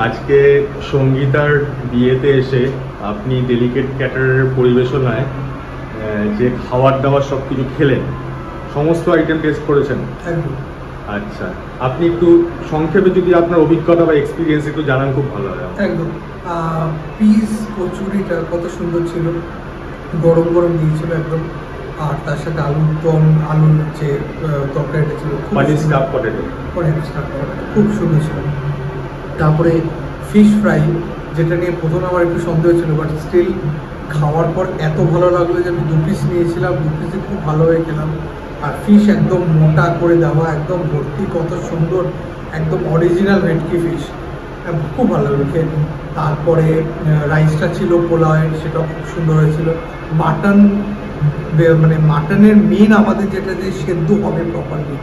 আজকে সঙ্গীতার বিয়েতে এসে আপনি ডেলিকেট ক্যাটারারের পরিবেশনায় যে খাবার দাবার সব কিছু খেলেন, সমস্ত আইটেম টেস্ট করেছেন? আচ্ছা, আপনি একটু সংক্ষেপে যদি আপনার অভিজ্ঞতা বা এক্সপিরিয়েন্স একটু জানান, খুব ভালো হয়। একদম। পিস কচুরিটা কত সুন্দর ছিল, গরম গরম দিয়েছিল একদম। আর তার সাথে আলুর দম, আলুর যে তরকারিটা ছিল খুব সুন্দর ছিল। তারপরে ফিশ ফ্রাই, যেটা নিয়ে প্রথমে আমার একটু সন্দেহ ছিল, বাট স্টিল খাওয়ার পর এত ভালো লাগলো যে আমি 2 পিস নিয়েছিলাম, 2 পিসে খুব ভালো হয়ে খেলাম। আর ফিশ একদম মোটা করে দেওয়া, একদম ভর্তি, কত সুন্দর, একদম অরিজিনাল ভেটকি ফিশ, খুব ভালো লাগলো খেতে। তারপরে রাইসটা ছিল পোলাওয়ের, সেটাও খুব সুন্দর হয়েছিল। মাটন, মানে মাটনের মেন আমাদের যেটা যে সেদ্ধ হবে প্রপারলি,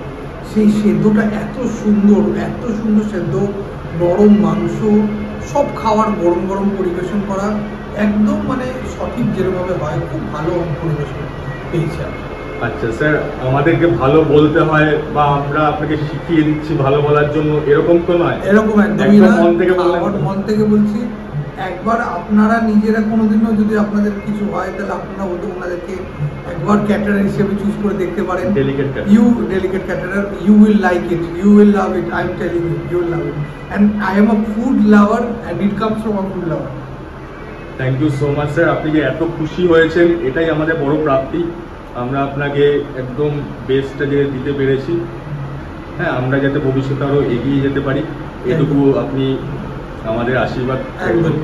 সেই সেদ্ধটা এত সুন্দর সেদ্ধ, নরম মাংস, সব খাওয়ার গরম গরম পরিবেশন করা, একদম মানে সঠিক যেভাবে হয়, খুব ভালো পরিবেশন পেয়েছি। আচ্ছা স্যার, আমাদেরকে ভালো বলতে হয় বা আমরা আপনাকে শিখিয়ে দিচ্ছি ভালো বলার জন্য, এরকম তো নয়? এরকম একদমই না, আমার মন থেকে বলছি। একবার আপনারা নিজেরা কোনোদিনও যদি আপনাদের কিছু হয়, তাহলে আপনারা ওনাদেরকে একবার ক্যাটারার হিসেবে চুজ করে দেখতে পারেন। Delicate Caterer, you will like it, you will love it, I am telling you, you will love it. And I am a food lover and it comes from a food lover. Thank you so much sir, আপনি যে এত খুশি হয়েছেন এটাই আমাদের বড় প্রাপ্তি। আমরা আপনাকে একদম বেস্টটা যে দিতে পেরেছি। হ্যাঁ, আমরা যাতে ভবিষ্যতে আরও এগিয়ে যেতে পারি, এটুকু আপনি আমাদের আশীর্বাদ করবেন।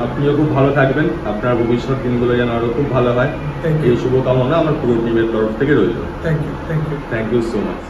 আপনিও খুব ভালো থাকবেন, আপনার ভবিষ্যৎ দিনগুলো যেন আরও খুব ভালো হয়, এই শুভকামনা আমার পুরো টিমের তরফ থেকে রইল। Thank you so much.